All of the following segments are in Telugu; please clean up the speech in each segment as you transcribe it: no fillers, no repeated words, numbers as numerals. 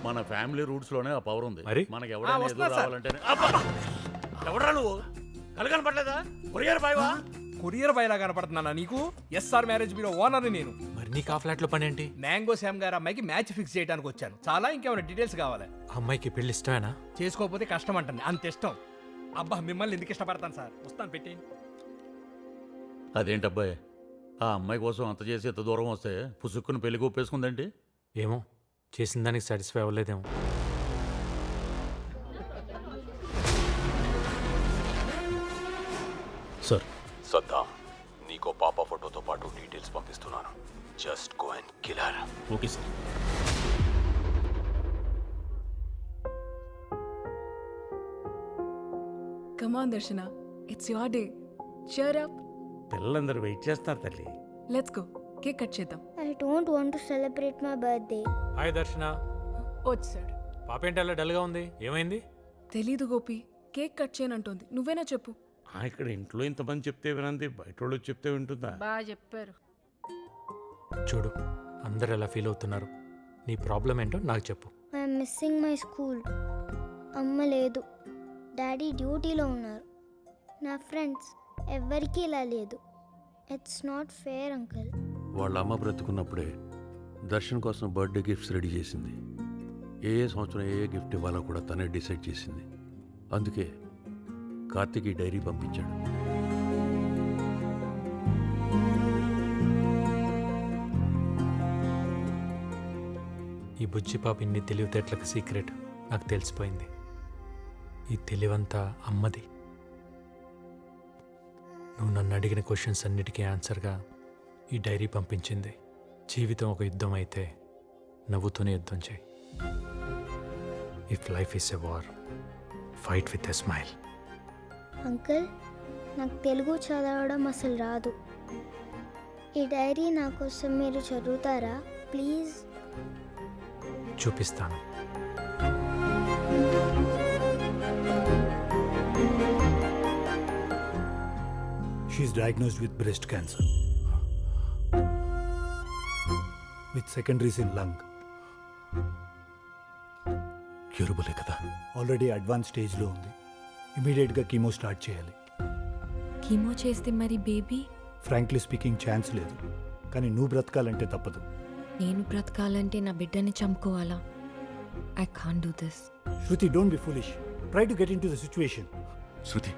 మన ఫ్యామిలీ రూట్స్ లోనే ఆ పవర్ ఉంది. మరి? మనకి ఎవరైనా వస్తున్నా ఎదురు సార్. రావాలంటేనే ఎవడరా నువ్వు కనపడలేదా కొరియర్ బాయ్వా? కొరియర్ బయలా కనపడుతున్నానా నీకు? ఎస్ఆర్ మ్యారేజ్ బ్యూరో ఓనర్ని నేను. మరి నీకు ఆ ఫ్లాట్ లో పని ఏంటి? మ్యాంగో శ్యామ్ గారు అమ్మాయికి మ్యాచ్ ఫిక్స్ చేయడానికి వచ్చాను. చాలా ఇంకేమైనా డీటెయిల్స్ కావాలి? ఆ అమ్మాయికి పెళ్లి ఇష్టమేనా? చేసుకోకపోతే కష్టం అంటుంది, అంత ఇష్టం. అబ్బా మిమ్మల్ని ఎందుకు ఇష్టపడతాను సార్. వస్తాను పెట్టి. అదేంటబ్బాయి, ఆ అమ్మాయి కోసం అంత చేసి ఎంత దూరం వస్తే పుసుక్కుని పెళ్లి ఒప్పేసుకుందంటే? ఏమో, చేసిన దానికి సాటిస్ఫై అవ్వలేదేమో. సార్ సద్దాం, నీకో పాప ఫోటోతో పాటు డీటెయిల్స్ పంపిస్తున్నాను. Just go and kill her. Okay sir. Come on, Darshana. It's your day. Cheer up. పిల్లలందరూ వెయిట్ చేస్తారు తల్లి. Let's go. Cake cut చేద్దాం. I don't want to celebrate my birthday. Hi దర్శన. వచ్చాడు. పాప ఏంటి అలా డల్గా ఉంది? ఏమైంది? తెలీదు గోపి. Cake cut చేయనంటోంది. నువ్వేనా చెప్పు. ఇక్కడ ఇంట్లో ఇంతమంది చెప్తే వినంది, బయట వాళ్ళు చెప్తే వింటుందా? బాగా చెప్పారు. చూడు, అందరు ఎలా ఫీల్ అవుతున్నారు. నీ ప్రాబ్లం ఏంటో నాకు చెప్పు. I'm missing my school. అమ్మ లేదు, డాడీ డ్యూటీలో ఉన్నారు. నా ఫ్రెండ్స్ ఎవ్వరికీ ఇలా లేదు. It's not fair uncle. వాళ్ళ అమ్మ బ్రతుకున్నప్పుడే దర్శన్ కోసం బర్త్డే గిఫ్ట్స్ రెడీ చేసింది. ఏ సంవత్సరం ఏ గిఫ్ట్ ఇవ్వాలో కూడా తనే డిసైడ్ చేసింది. అందుకే కార్తీక్ ఈ డైరీ పంపించాడు. ఈ బుజ్జి పాప ఇన్ని తెలివితేటలకు సీక్రెట్ నాకు తెలిసిపోయింది. ఈ తెలివంతా అమ్మది. నువ్వు నన్ను అడిగిన క్వశ్చన్స్ అన్నిటికీ ఆన్సర్గా ఈ డైరీ పంపించింది. జీవితం ఒక యుద్ధం అయితే నవ్వుతూనే యుద్ధం చేయి. If life is a war, fight with a smile. Uncle, నాకు తెలుగు చదవడం అసలు రాదు. ఈ డైరీ నా కోసం మీరు చదువుతారా ప్లీజ్? చూపిస్తాను. She is diagnosed with breast cancer with secondaries in lung. క్యూరబులే కదా? ఆల్రెడీ అడ్వాన్స్ స్టేజ్లో ఉంది. ఇమీడియట్గా కీమో స్టార్ట్ చేయాలి. కీమో చేస్తే మరి బేబీ? ఫ్రాంక్లీ స్పీకింగ్ ఛాన్స్ లేదు, కానీ నువ్వు బ్రతకాలంటే తప్పదు. నేను బ్రతకాలంటే నా బిడ్డని చంపుకోవాలా? I can't do this. Shruti, don't be foolish. Try to get into the situation. Shruti,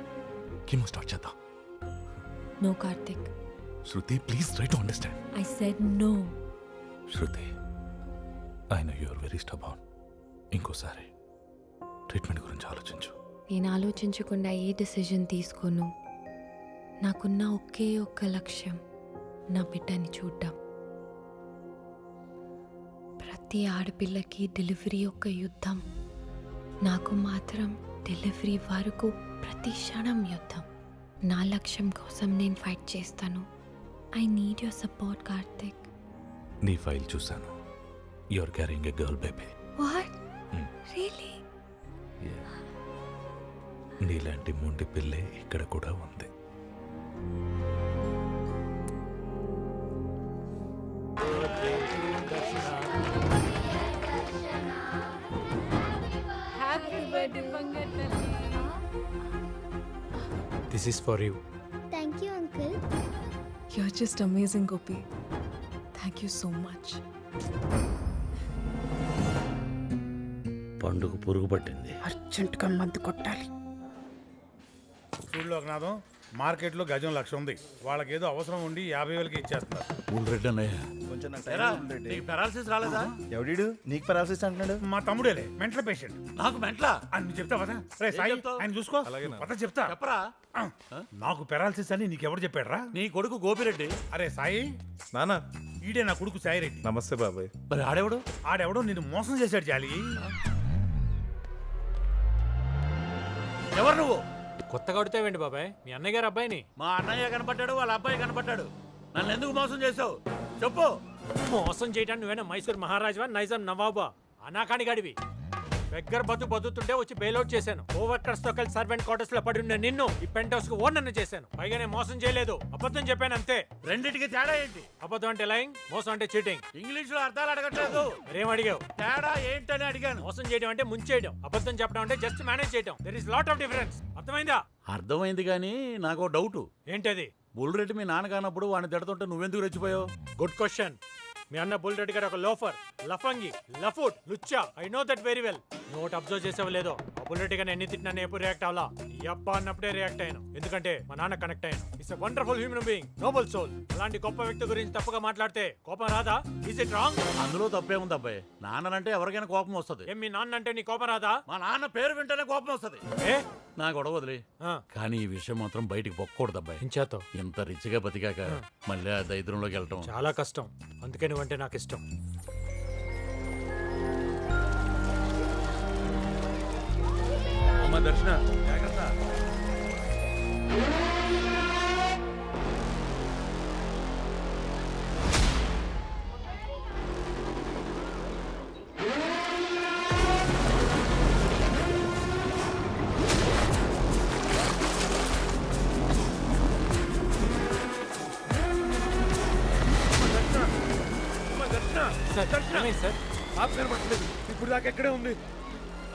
chemo start చేద్దాం. No Karthik. Shruti, please try to understand. I said no. Shruti, I know you are very stubborn. ఇంకోసారి ట్రీట్మెంట్ గురించి ఆలోచించు. నేను ఆలోచించకుండా ఏ డెసిజన్ తీసుకోను. నాకున్న ఒకే ఒక్క లక్ష్యం నా బిడ్డని చూడ్డం. ప్రతి ఆడపిల్లకి డెలివరీ ఒక యుద్ధం. నాకు మాత్రం డెలివరీ వరకు ప్రతి క్షణం యుద్ధం. నా లక్ష్యం కోసం నేను ఫైట్ చేస్తాను. I need your support Karthik. నీ ఫైల్ చూశాను. You are carrying a girl baby. What? Really? నీలాంటి మొండి పిల్లే ఇక్కడ కూడా ఉంది. This is for you. Thank you uncle. You're just amazing, Gopi. Thank you so much. పండుగ పురుగు పట్టింది. అర్జెంటుగా మందు కొట్టాలి. చూడు లోకనాథం, మార్కెట్లో గజం 1,00,000 ఉంది. వాళ్ళకేదో అవసరం ఉండి 50,000కి ఇచ్చేస్తున్నారు. రెడ్డి అన్నయ్య, నీకు పెరాలసిస్ రాలేదా? ఎవడీడు నీకు పెరాలసిస్ అంటున్నాడు? మా తమ్ముడేలే, మెంటల్ పేషెంట్. నాకు మెంట్లా? అని చెప్తా పదా? రే సాయి, చెప్తావ్? ఆయన చూసుకో. పద చెప్తా. చెప్పరా. నాకు పెరాలసిస్ అని నీకెవరు చెప్పాడరా? నీ కొడుకు గోపిరెడ్డి. అరే సాయి, నానా, ఈడే నా కొడుకు సాయిరెడ్డి. నమస్తే బాబాయ్. మరి ఆడేవాడు? ఆడెవడో నిన్ను మోసం చేశాడు జాలి. ఎవరు నువ్వు? కొత్తగా కొడితేవేంటి బాబాయ్? మీ అన్నయ్య గారు అబ్బాయిని. మా అన్నయ్య కనపడ్డాడు, వాళ్ళ అబ్బాయి కనపడ్డాడు. నన్ను ఎందుకు మోసం చేసావు చెప్పు. మోసం చేయడానికి నువ్వేనా మైసూర్ మహారాజువా, నైజాం నవాబా, అనాకాని గడివి? దగ్గర బతుకుతుంటే వచ్చి బెయిల్అవుట్ చేశాను. ఓవర్కర్స్ తో కలిసి సర్వెంట్ క్వార్టర్స్ లో పడి ఉన్న నిన్ను ఈ పెంట్ హౌస్ కు ఓనర్ చేశాను. పైగా నేను మోసం చేయలేదు, అబద్ధం చెప్పాను అంతే. రెండింటికి తేడా ఏంటి? అబద్ధం అంటే లైంగ్, మోసం అంటే చీటింగ్. ఇంగ్లీష్ లో అర్థాలు అడగట్లేదు. మరేం అడిగావు? తేడా ఏంటని అడిగాను. మోసం చేయడం అంటే ముంచేయడం, అబద్ధం చెప్పడం అంటే జస్ట్ మేనేజ్ చేయడం. There is lot of difference. అర్థమైందా? అర్థమైంది కానీ నాకు డౌట్. ఏంటది? బుల్రెడ్డి మీ నాన్న కానప్పుడు వాడిని తిడుతుంటే నువ్వెందుకు రెచ్చిపోయావు? Good question. మీ అన్న బుల్ రెడ్డి గారు ఒక లోఫర్, లఫంగి, లఫుట్, లుచ్చా. I know that very well. నువ్వు ఒకటి అబ్జర్వ్ చేసావు లేదో, ఆ బుల్ రెడ్డి గారిని ఎన్ని తిట్టినా నేను ఎప్పుడు రియాక్ట్ అవ్వాలా. ఈ అబ్బా అన్నప్పుడే రియాక్ట్ అయ్యాను, ఎందుకంటే మా నాన్న కనెక్ట్ అయ్యాను. It's a wonderful human being, noble soul. అలాంటి గొప్ప వ్యక్తి గురించి తప్పుగా మాట్లాడితే కోపం రాదా? Is it wrong? అందులో తప్పేముంది అబ్బాయి? నాన్నంటే ఎవరికైనా కోపం వస్తుంది. ఏం మీ నాన్న అంటే నీ కోపం రాదా? మా నాన్న పేరు వింటేనే కోపం వస్తుంది. ఏ నా గొడవ వదిలే. కానీ ఈ విషయం మాత్రం బయటికి పొక్కకూడదు అబ్బాయి. ఇంచేతో ఇంత రిచ్గా బతికాక మళ్ళీ ఆ దరిద్రంలోకి వెళ్ళటం చాలా కష్టం. అందుకే నువ్వంటే నాకు ఇష్టం. అమ్మ దర్శన జాగ్రత్త. సార్, ఏమైంది సార్? ఆప్ కనబడలేదు. ఇప్పుడు దాకా ఎక్కడే ఉంది.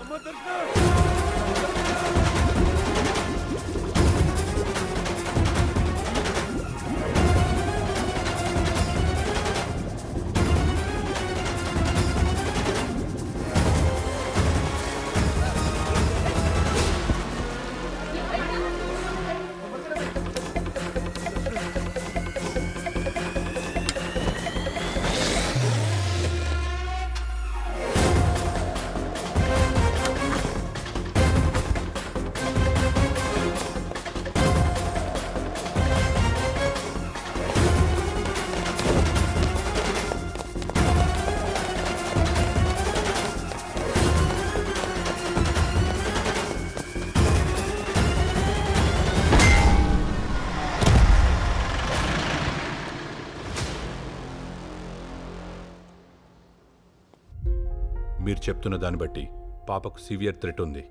అమ్మ దర్శన. మీరు చెప్తున్న దాన్ని బట్టి పాపకు సివియర్ థ్రెట్ ఉంది.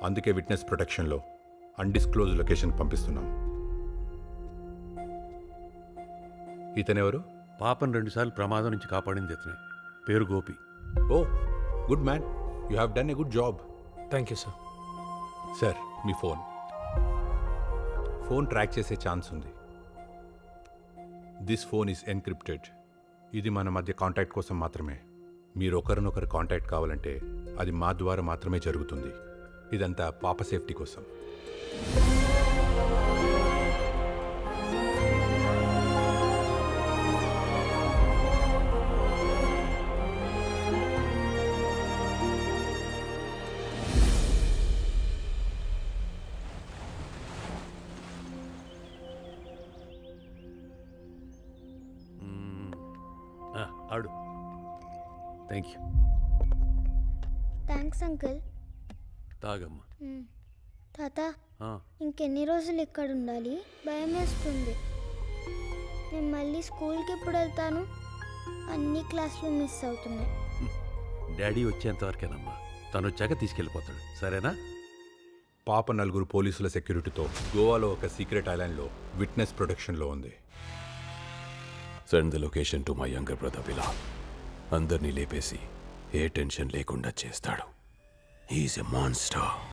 అందుకే విట్నెస్ ప్రొటెక్షన్లో అన్డిస్క్లోజ్ లొకేషన్ పంపిస్తున్నాం. ఇతనెవరు? పాపను 2 సార్లు ప్రమాదం నుంచి కాపాడింది ఇతనే. పేరు Gopi. Oh good man, you have done a good job. Thank you sir. Sir మీ ఫోన్ ట్రాక్ చేసే ఛాన్స్ ఉంది. This phone is encrypted. ఇది మన మధ్య కాంటాక్ట్ కోసం మాత్రమే. మీరు ఒకరినొకరు కాంటాక్ట్ కావాలంటే అది మా ద్వారా మాత్రమే జరుగుతుంది. ఇదంతా పాప సేఫ్టీ కోసం. ఆడు. Thank you. Thanks uncle. తాగమ్మా. తాత, ఇంకెన్ని రోజులు ఇక్కడ ఉండాలి? భయం వేస్తుంది. నేను మళ్ళీ స్కూల్కి ఎప్పుడు వెళ్తాను? అన్ని క్లాసులు మిస్ అవుతున్నాయి. డాడీ వచ్చేంతవరకేనమ్మా. తను వచ్చాక తీసుకెళ్ళిపోతాడు, సరేనా? పాప 4 పోలీసుల సెక్యూరిటీతో గోవాలో ఒక సీక్రెట్ ఐలాండ్లో విట్నెస్ ప్రొటెక్షన్లో ఉంది. Send the location to my younger brother Bilal. అందరినీ లేపేసి ఏ టెన్షన్ లేకుండా చేస్తాడు. He's a monster.